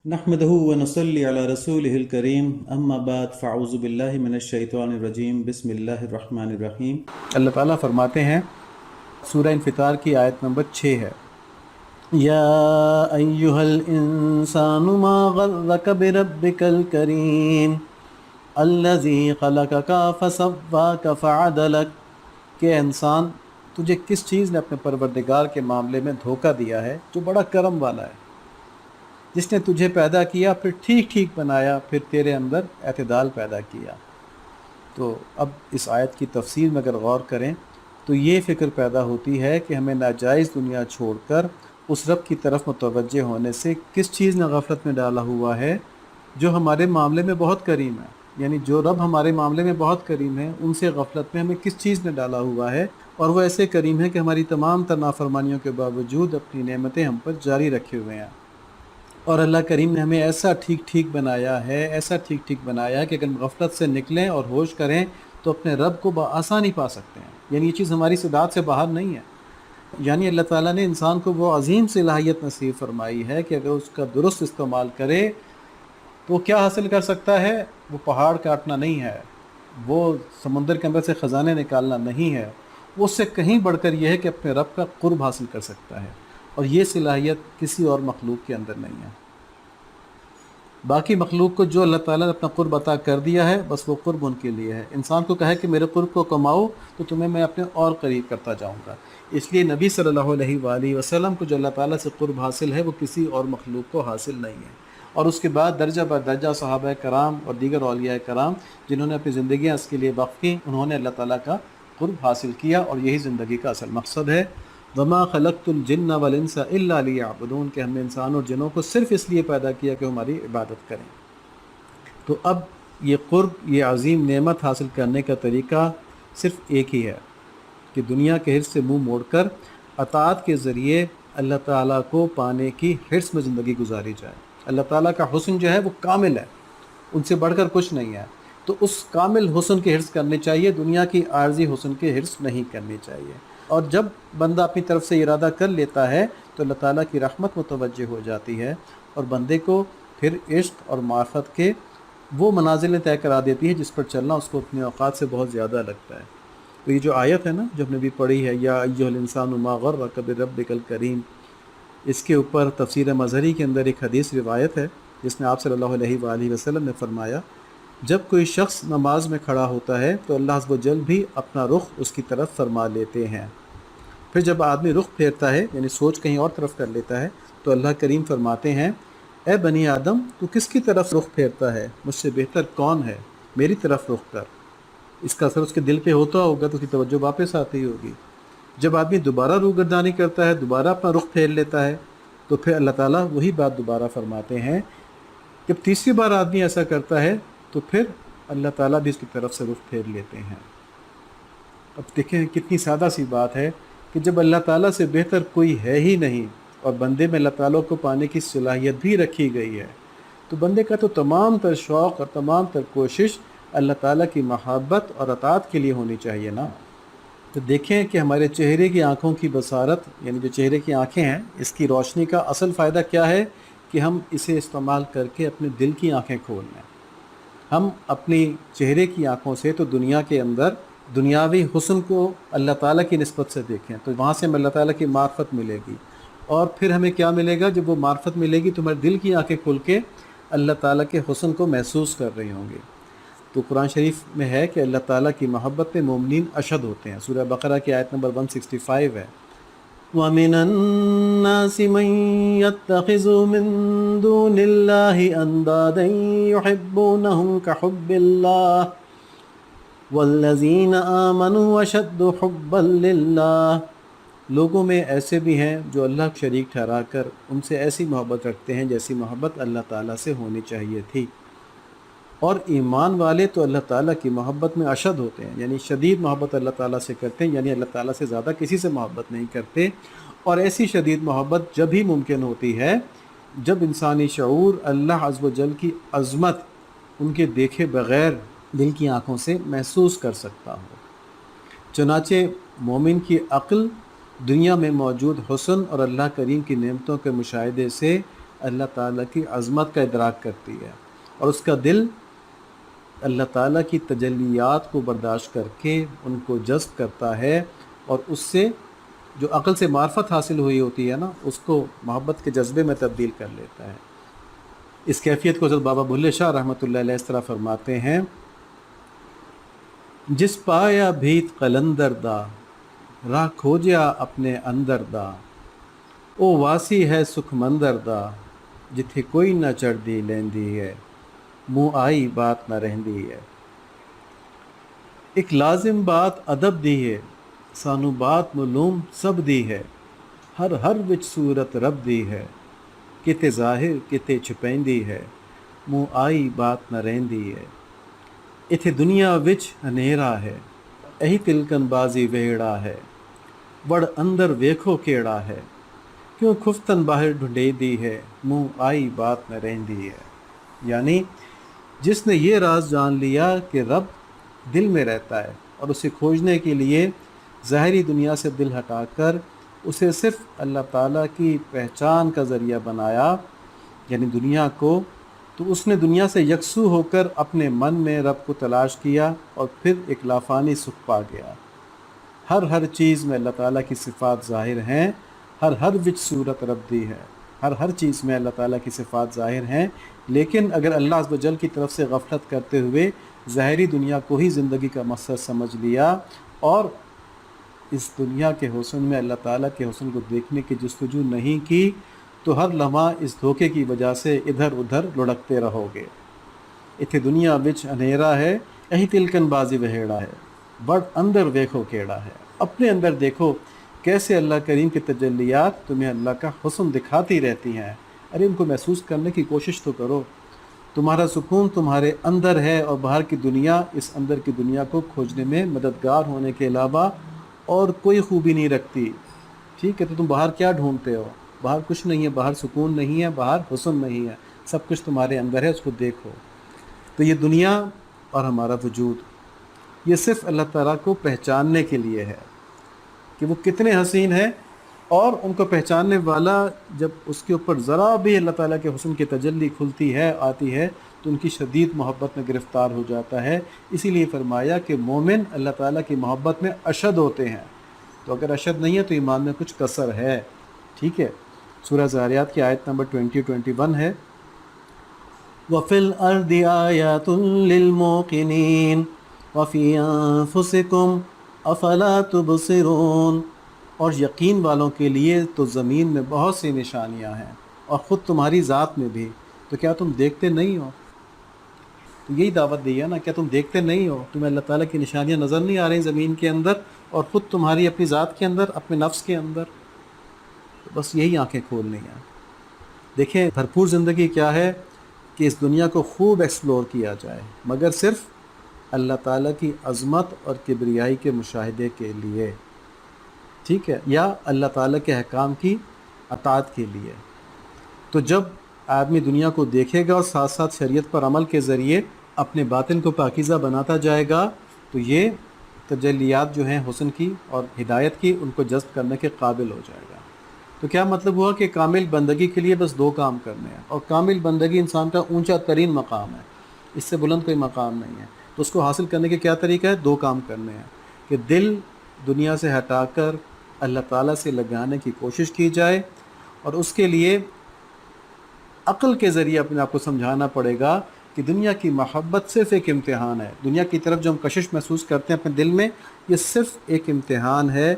نحمده ونصلي على رسوله الكريم اما بعد فاعوذ بالله من الشیطان الرجیم بسم اللہ الرحمن الرحیم۔ اللہ تعالیٰ فرماتے ہیں سورہ انفطار کی آیت نمبر 6 ہے، یا ایہا الانسان ما غرک بربک الکریم الذی خلقک فسواک فعدلک، کہ انسان تجھے کس چیز نے اپنے پروردگار کے معاملے میں دھوکہ دیا ہے جو بڑا کرم والا ہے، جس نے تجھے پیدا کیا پھر ٹھیک ٹھیک بنایا، پھر تیرے اندر اعتدال پیدا کیا۔ تو اب اس آیت کی تفسیر میں اگر غور کریں تو یہ فکر پیدا ہوتی ہے کہ ہمیں ناجائز دنیا چھوڑ کر اس رب کی طرف متوجہ ہونے سے کس چیز نے غفلت میں ڈالا ہوا ہے جو ہمارے معاملے میں بہت کریم ہے، یعنی جو رب ہمارے معاملے میں بہت کریم ہے ان سے غفلت میں ہمیں کس چیز نے ڈالا ہوا ہے، اور وہ ایسے کریم ہے کہ ہماری تمام تر نافرمانیوں کے باوجود اپنی نعمتیں ہم پر جاری رکھے ہوئے ہیں۔ اور اللہ کریم نے ہمیں ایسا ٹھیک ٹھیک بنایا ہے، ایسا ٹھیک ٹھیک بنایا ہے کہ اگر ہم غفلت سے نکلیں اور ہوش کریں تو اپنے رب کو بآسانی پا سکتے ہیں، یعنی یہ چیز ہماری استطاعت سے باہر نہیں ہے۔ یعنی اللہ تعالیٰ نے انسان کو وہ عظیم صلاحیت نصیب فرمائی ہے کہ اگر اس کا درست استعمال کرے تو وہ کیا حاصل کر سکتا ہے؟ وہ پہاڑ کاٹنا نہیں ہے، وہ سمندر کے اندر سے خزانے نکالنا نہیں ہے، وہ اس سے کہیں بڑھ کر یہ ہے کہ اپنے رب کا قرب حاصل کر سکتا ہے، اور یہ صلاحیت کسی اور مخلوق کے اندر نہیں ہے۔ باقی مخلوق کو جو اللہ تعالیٰ نے اپنا قرب عطا کر دیا ہے بس وہ قرب ان کے لیے ہے۔ انسان کو کہے کہ میرے قرب کو کماؤ تو تمہیں میں اپنے اور قریب کرتا جاؤں گا، اس لیے نبی صلی اللہ علیہ وآلہ وسلم کو جو اللہ تعالیٰ سے قرب حاصل ہے وہ کسی اور مخلوق کو حاصل نہیں ہے۔ اور اس کے بعد درجہ بر درجہ صحابہ کرام اور دیگر اولیاء کرام جنہوں نے اپنی زندگیاں اس کے لیے وقف کی، انہوں نے اللہ تعالیٰ کا قرب حاصل کیا، اور یہی زندگی کا اصل مقصد ہے۔ وما خلقت الجن والانس الا لیعبدون، کہ ہم نے انسان اور جنوں کو صرف اس لیے پیدا کیا کہ ہماری عبادت کریں۔ تو اب یہ قرب، یہ عظیم نعمت حاصل کرنے کا طریقہ صرف ایک ہی ہے کہ دنیا کے حرص سے منہ موڑ کر اطاعت کے ذریعے اللہ تعالیٰ کو پانے کی حرص میں زندگی گزاری جائے۔ اللہ تعالیٰ کا حسن جو ہے وہ کامل ہے، ان سے بڑھ کر کچھ نہیں ہے، تو اس کامل حسن کے حرص کرنی چاہیے، دنیا کی عارضی حسن کے حرص نہیں کرنی چاہیے۔ اور جب بندہ اپنی طرف سے ارادہ کر لیتا ہے تو اللہ تعالیٰ کی رحمت متوجہ ہو جاتی ہے، اور بندے کو پھر عشق اور معرفت کے وہ منازلیں طے کرا دیتی ہے جس پر چلنا اس کو اپنے اوقات سے بہت زیادہ لگتا ہے۔ تو یہ جو آیت ہے نا جو ہم نے بھی پڑھی ہے، یا ایھا الانسان ما غرک بربک الکریم، اس کے اوپر تفسیر مظہری کے اندر ایک حدیث روایت ہے جس میں آپ صلی اللہ علیہ وآلہ وسلم نے فرمایا، جب کوئی شخص نماز میں کھڑا ہوتا ہے تو اللہ عز و جل بھی اپنا رخ اس کی طرف فرما لیتے ہیں، پھر جب آدمی رخ پھیرتا ہے یعنی سوچ کہیں اور طرف کر لیتا ہے تو اللہ کریم فرماتے ہیں، اے بنی آدم تو کس کی طرف رخ پھیرتا ہے؟ مجھ سے بہتر کون ہے؟ میری طرف رخ کر۔ اس کا اثر اس کے دل پہ ہوتا ہوگا تو اس کی توجہ واپس آتی ہوگی۔ جب آدمی دوبارہ روگردانی کرتا ہے، دوبارہ اپنا رخ پھیر لیتا ہے، تو پھر اللہ تعالیٰ وہی بات دوبارہ فرماتے ہیں۔ جب تیسری بار آدمی ایسا کرتا ہے تو پھر اللہ تعالیٰ بھی اس کی طرف سے رخ پھیر لیتے ہیں۔ اب دیکھیں کتنی سادہ سی بات ہے کہ جب اللہ تعالیٰ سے بہتر کوئی ہے ہی نہیں اور بندے میں اللہ تعالیٰ کو پانے کی صلاحیت بھی رکھی گئی ہے، تو بندے کا تو تمام تر شوق اور تمام تر کوشش اللہ تعالیٰ کی محبت اور اطاعت کے لیے ہونی چاہیے نا۔ تو دیکھیں کہ ہمارے چہرے کی آنکھوں کی بصارت، یعنی جو چہرے کی آنکھیں ہیں، اس کی روشنی کا اصل فائدہ کیا ہے کہ ہم اسے استعمال کر کے اپنے دل کی آنکھیں کھول لیں۔ ہم اپنی چہرے کی آنکھوں سے تو دنیا کے اندر دنیاوی حسن کو اللہ تعالیٰ کی نسبت سے دیکھیں تو وہاں سے ہمیں اللہ تعالیٰ کی معرفت ملے گی، اور پھر ہمیں کیا ملے گا؟ جب وہ معرفت ملے گی تو ہمارے دل کی آنکھیں کھل کے اللہ تعالیٰ کے حسن کو محسوس کر رہی ہوں گی۔ تو قرآن شریف میں ہے کہ اللہ تعالیٰ کی محبت میں مومنین اشد ہوتے ہیں، سورہ بقرہ کی آیت نمبر 165 ہے، وَمِنَ النَّاسِ مَن يَتَّخِذُ مِن دُونِ اللَّهِ أَندَادًا يُحِبُّونَهُمْ كَحُبِّ اللَّهِ وَالَّذِينَ آمَنُوا أَشَدُّ حُبًّا لِلَّهِ، لوگوں میں ایسے بھی ہیں جو اللہ کو شریک ٹھہرا کر ان سے ایسی محبت رکھتے ہیں جیسی محبت اللہ تعالیٰ سے ہونی چاہیے تھی، اور ایمان والے تو اللہ تعالیٰ کی محبت میں اشد ہوتے ہیں، یعنی شدید محبت اللہ تعالیٰ سے کرتے ہیں، یعنی اللہ تعالیٰ سے زیادہ کسی سے محبت نہیں کرتے۔ اور ایسی شدید محبت جب ہی ممکن ہوتی ہے جب انسانی شعور اللہ عز و جل کی عظمت ان کے دیکھے بغیر دل کی آنکھوں سے محسوس کر سکتا ہو۔ چنانچہ مومن کی عقل دنیا میں موجود حسن اور اللہ کریم کی نعمتوں کے مشاہدے سے اللہ تعالیٰ کی عظمت کا ادراک کرتی ہے، اور اس کا دل اللہ تعالیٰ کی تجلیات کو برداشت کر کے ان کو جذب کرتا ہے، اور اس سے جو عقل سے معرفت حاصل ہوئی ہوتی ہے نا، اس کو محبت کے جذبے میں تبدیل کر لیتا ہے۔ اس کیفیت کو حضرت بابا بھلے شاہ رحمۃ اللہ علیہ اس طرح فرماتے ہیں: جس پایا بھیت قلندر دا، راہ کھوجیا اپنے اندر دا، او واسی ہے سکھ مندر دا، جتھے کوئی نہ چڑھدی لیندی ہے، منہ آئی بات نہ رہندی ہے۔ ایک لازم بات ادب دی ہے، سانو بات معلوم سب دی ہے، ہر ہر وچ صورت رب دی ہے، کتے ظاہر کتے چھپیندی ہے، منہ آئی بات نہ رہندی ہے۔ اتھے دنیا وچ ہنیرا ہے، اہی تلکن بازی وہڑا ہے، وڑ اندر ویکھو کیڑا ہے، کیوں کھفتن باہر ڈھونڈے دی ہے، منہ آئی بات نہ رہندی ہے۔ یعنی جس نے یہ راز جان لیا کہ رب دل میں رہتا ہے، اور اسے کھوجنے کے لیے ظاہری دنیا سے دل ہٹا کر اسے صرف اللہ تعالیٰ کی پہچان کا ذریعہ بنایا، یعنی دنیا کو، تو اس نے دنیا سے یکسو ہو کر اپنے من میں رب کو تلاش کیا، اور پھر ایک لافانی سکھ پا گیا۔ ہر ہر چیز میں اللہ تعالیٰ کی صفات ظاہر ہیں، ہر ہر وچ صورت رب دی ہے، ہر ہر چیز میں اللہ تعالیٰ کی صفات ظاہر ہیں، لیکن اگر اللہ عز و جل کی طرف سے غفلت کرتے ہوئے ظاہری دنیا کو ہی زندگی کا مقصد سمجھ لیا، اور اس دنیا کے حسن میں اللہ تعالیٰ کے حسن کو دیکھنے کی جستجو نہیں کی، تو ہر لمحہ اس دھوکے کی وجہ سے ادھر ادھر لڑکتے رہو گے۔ اتھے دنیا وچ انھیرا ہے، اہی تلکن بازی وہیڑا ہے، بڑ اندر ویکھو کیڑا ہے۔ اپنے اندر دیکھو کیسے اللہ کریم کی تجلیات تمہیں اللہ کا حسن دکھاتی رہتی ہیں، ارے ان کو محسوس کرنے کی کوشش تو کرو۔ تمہارا سکون تمہارے اندر ہے، اور باہر کی دنیا اس اندر کی دنیا کو کھوجنے میں مددگار ہونے کے علاوہ اور کوئی خوبی نہیں رکھتی، ٹھیک ہے؟ تو تم باہر کیا ڈھونڈتے ہو؟ باہر کچھ نہیں ہے، باہر سکون نہیں ہے، باہر حسن نہیں ہے، سب کچھ تمہارے اندر ہے، اس کو دیکھو۔ تو یہ دنیا اور ہمارا وجود یہ صرف اللہ تعالیٰ کو پہچاننے کے لیے ہے کہ وہ کتنے حسین ہیں، اور ان کو پہچاننے والا جب اس کے اوپر ذرا بھی اللہ تعالیٰ کے حسن کی تجلی کھلتی ہے، آتی ہے، تو ان کی شدید محبت میں گرفتار ہو جاتا ہے۔ اسی لیے فرمایا کہ مومن اللہ تعالیٰ کی محبت میں اشد ہوتے ہیں، تو اگر اشد نہیں ہے تو ایمان میں کچھ کسر ہے، ٹھیک ہے؟ سورہ ذاریات کی آیت نمبر 20-21 ہے: وَفِي الْأَرْضِ آيَاتٌ لِّلْمُوقِنِينَ وَفِي أَنفُسِكُمْ أَفَلَا تُبْصِرُونَ۔ اور یقین والوں کے لیے تو زمین میں بہت سی نشانیاں ہیں، اور خود تمہاری ذات میں بھی، تو کیا تم دیکھتے نہیں ہو؟ تو یہی دعوت دی ہے نا، کیا تم دیکھتے نہیں ہو؟ تمہیں اللہ تعالیٰ کی نشانیاں نظر نہیں آ رہی زمین کے اندر، اور خود تمہاری اپنی ذات کے اندر، اپنے نفس کے اندر؟ تو بس یہی آنکھیں کھولنی ہیں۔ دیکھیں بھرپور زندگی کیا ہے کہ اس دنیا کو خوب ایکسپلور کیا جائے، مگر صرف اللہ تعالیٰ کی عظمت اور کبریائی کے مشاہدے کے لیے، ٹھیک ہے؟ یا اللہ تعالیٰ کے احکام کی اطاعت کے لیے۔ تو جب آدمی دنیا کو دیکھے گا اور ساتھ ساتھ شریعت پر عمل کے ذریعے اپنے باطن کو پاکیزہ بناتا جائے گا، تو یہ تجلیات جو ہیں حسن کی اور ہدایت کی، ان کو جذب کرنے کے قابل ہو جائے گا۔ تو کیا مطلب ہوا کہ کامل بندگی کے لیے بس 2 کام کرنے ہیں، اور کامل بندگی انسان کا اونچا ترین مقام ہے، اس سے بلند کوئی مقام نہیں ہے۔ تو اس کو حاصل کرنے کے کیا طریقہ ہے؟ 2 کام کرنے ہیں کہ دل دنیا سے ہٹا کر اللہ تعالیٰ سے لگانے کی کوشش کی جائے، اور اس کے لیے عقل کے ذریعے اپنے آپ کو سمجھانا پڑے گا کہ دنیا کی محبت صرف ایک امتحان ہے، دنیا کی طرف جو ہم کشش محسوس کرتے ہیں اپنے دل میں، یہ صرف ایک امتحان ہے،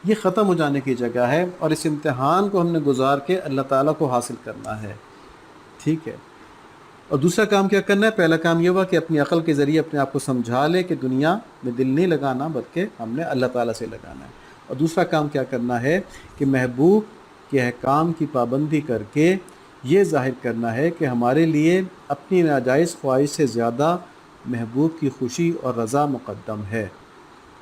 یہ ختم ہو جانے کی جگہ ہے، اور اس امتحان کو ہم نے گزار کے اللہ تعالیٰ کو حاصل کرنا ہے، ٹھیک ہے؟ اور دوسرا کام کیا کرنا ہے؟ پہلا کام یہ ہوا کہ اپنی عقل کے ذریعے اپنے آپ کو سمجھا لے کہ دنیا میں دل نہیں لگانا، بلکہ ہم نے اللہ تعالیٰ سے لگانا ہے۔ اور دوسرا کام کیا کرنا ہے کہ محبوب کے احکام کی پابندی کر کے یہ ظاہر کرنا ہے کہ ہمارے لیے اپنی ناجائز خواہش سے زیادہ محبوب کی خوشی اور رضا مقدم ہے،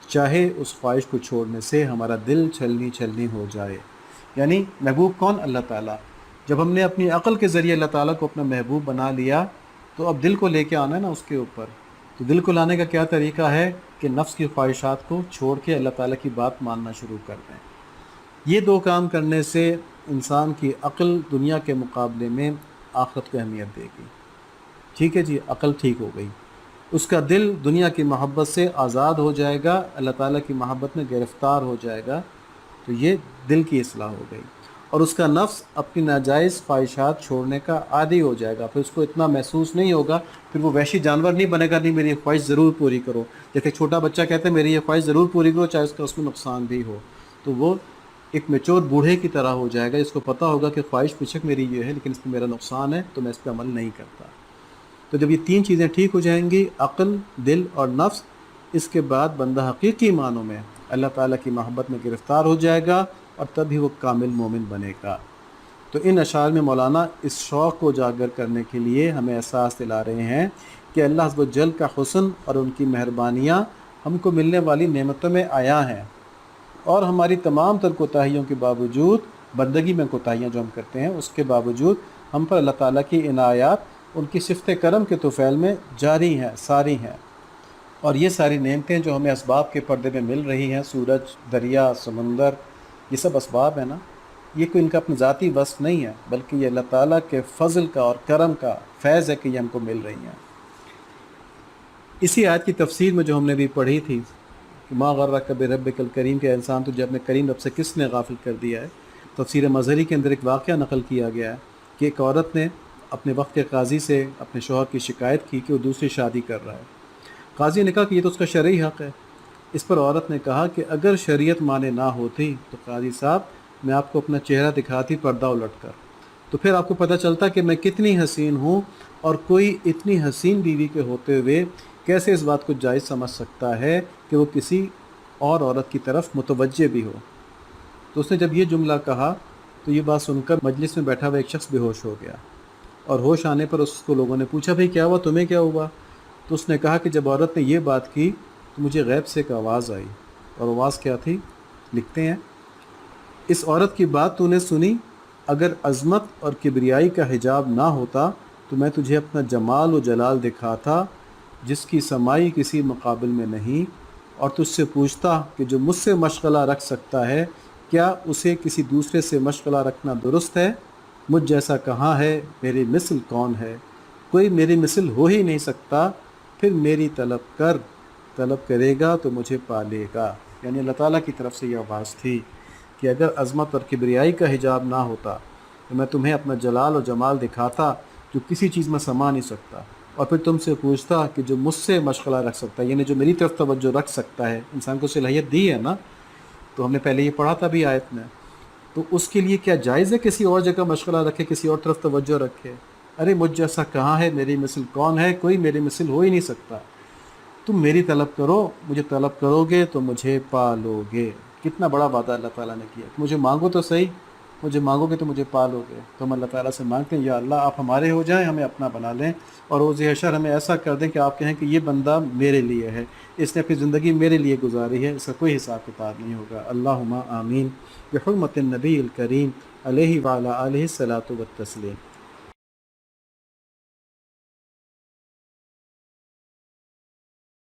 چاہے اس خواہش کو چھوڑنے سے ہمارا دل چھلنی چھلنی ہو جائے۔ یعنی محبوب کون؟ اللہ تعالیٰ۔ جب ہم نے اپنی عقل کے ذریعے اللہ تعالیٰ کو اپنا محبوب بنا لیا، تو اب دل کو لے کے آنا ہے نا اس کے اوپر۔ تو دل کو لانے کا کیا طریقہ ہے کہ نفس کی خواہشات کو چھوڑ کے اللہ تعالیٰ کی بات ماننا شروع کر دیں۔ یہ 2 کام کرنے سے انسان کی عقل دنیا کے مقابلے میں آخرت کو اہمیت دے گی۔ ٹھیک ہے جی، عقل ٹھیک ہو گئی، اس کا دل دنیا کی محبت سے آزاد ہو جائے گا، اللہ تعالیٰ کی محبت میں گرفتار ہو جائے گا، تو یہ دل کی اصلاح ہو گئی۔ اور اس کا نفس اپنی ناجائز خواہشات چھوڑنے کا عادی ہو جائے گا، پھر اس کو اتنا محسوس نہیں ہوگا، پھر وہ وحشی جانور نہیں بنے گا، نہیں میری یہ خواہش ضرور پوری کرو، جیسے چھوٹا بچہ کہتے ہیں میری یہ خواہش ضرور پوری کرو چاہے اس کا اس میں نقصان بھی ہو، تو وہ ایک میچور بوڑھے کی طرح ہو جائے گا، اس کو پتہ ہوگا کہ خواہش بیشک میری یہ ہے لیکن اس میں میرا نقصان ہے تو میں اس پہ عمل نہیں کرتا۔ تو جب یہ تین چیزیں ٹھیک ہو جائیں گی، عقل، دل اور نفس، اس کے بعد بندہ حقیقی معنوں میں اللہ تعالیٰ کی محبت میں گرفتار ہو جائے گا اور تب ہی وہ کامل مومن بنے گا۔ تو ان اشعار میں مولانا اس شوق کو اجاگر کرنے کے لیے ہمیں احساس دلا رہے ہیں کہ اللہ عز و جل کا حسن اور ان کی مہربانیاں ہم کو ملنے والی نعمتوں میں آیا ہیں، اور ہماری تمام تر کوتاہیوں کے باوجود، بندگی میں کوتاہیاں جو ہم کرتے ہیں اس کے باوجود ہم پر اللہ تعالیٰ کی عنایات ان کی صفت کرم کے طفیل میں جاری ہیں، ساری ہیں۔ اور یہ ساری نعمتیں جو ہمیں اسباب کے پردے میں مل رہی ہیں، سورج، دریا، سمندر، یہ سب اسباب ہیں نا، یہ کوئی ان کا اپنا ذاتی وصف نہیں ہے، بلکہ یہ اللہ تعالیٰ کے فضل کا اور کرم کا فیض ہے کہ یہ ہم کو مل رہی ہیں۔ اسی آیت کی تفسیر میں جو ہم نے بھی پڑھی تھی کہ ما غرک بربک الکریم، کہ انسان تجھے اپنے کریم رب سے کس نے غافل کر دیا ہے، تفسیر مظہری کے اندر ایک واقعہ نقل کیا گیا ہے کہ ایک عورت نے اپنے وقت کے قاضی سے اپنے شوہر کی شکایت کی کہ وہ دوسری شادی کر رہا ہے۔ قاضی نے کہا کہ یہ تو اس کا شرعی حق ہے۔ اس پر عورت نے کہا کہ اگر شریعت مانے نہ ہوتی تو قاضی صاحب میں آپ کو اپنا چہرہ دکھاتی پردہ الٹ کر، تو پھر آپ کو پتہ چلتا کہ میں کتنی حسین ہوں، اور کوئی اتنی حسین بیوی کے ہوتے ہوئے کیسے اس بات کو جائز سمجھ سکتا ہے کہ وہ کسی اور عورت کی طرف متوجہ بھی ہو۔ تو اس نے جب یہ جملہ کہا تو یہ بات سن کر مجلس میں بیٹھا ہوا ایک شخص بے ہوش ہو گیا، اور ہوش آنے پر اس کو لوگوں نے پوچھا بھئی کیا ہوا، تمہیں کیا ہوا؟ تو اس نے کہا کہ جب عورت نے یہ بات کی تو مجھے غیب سے ایک آواز آئی، اور آواز کیا تھی؟ لکھتے ہیں، اس عورت کی بات تو نے سنی، اگر عظمت اور کبریائی کا حجاب نہ ہوتا تو میں تجھے اپنا جمال و جلال دکھاتا جس کی سمائی کسی مقابل میں نہیں، اور تجھ سے پوچھتا کہ جو مجھ سے مشغلہ رکھ سکتا ہے کیا اسے کسی دوسرے سے مشغلہ رکھنا درست ہے؟ مجھ جیسا کہاں ہے، میری مثل کون ہے؟ کوئی میری مثل ہو ہی نہیں سکتا، پھر میری طلب کرے گا تو مجھے پالے گا۔ یعنی اللہ تعالیٰ کی طرف سے یہ آواز تھی کہ اگر عظمت اور کبریائی کا حجاب نہ ہوتا تو میں تمہیں اپنا جلال و جمال دکھاتا جو کسی چیز میں سما نہیں سکتا، اور پھر تم سے پوچھتا کہ جو مجھ سے مشغلہ رکھ سکتا ہے، یعنی جو میری طرف توجہ رکھ سکتا ہے، انسان کو صلاحیت دی ہے نا، تو ہم نے پہلے یہ پڑھا تھا بھی آیت میں، تو اس کے لیے کیا جائز ہے کسی اور جگہ مشغلہ رکھے، کسی اور طرف توجہ رکھے؟ ارے مجھ جیسا کہاں ہے، میری مثل کون ہے، کوئی میری مثل ہو ہی نہیں سکتا، تم میری طلب کرو، مجھے طلب کرو گے تو مجھے پالو گے۔ کتنا بڑا وعدہ اللہ تعالیٰ نے کیا کہ مجھے مانگو تو صحیح، مجھے مانگو گے تو مجھے پالو گے۔ تو ہم اللہ تعالیٰ سے مانگتے ہیں یا اللہ آپ ہمارے ہو جائیں، ہمیں اپنا بنا لیں، اور روز حشر ہمیں ایسا کر دیں کہ آپ کہیں کہ یہ بندہ میرے لیے ہے، اس نے اپنی زندگی میرے لیے گزاری ہے، اس کا کوئی حساب کتاب نہیں ہوگا۔ اللہم آمین بحرمت النبی الکریم علیہ وعلی آلہ الصلاۃ والتسلیم۔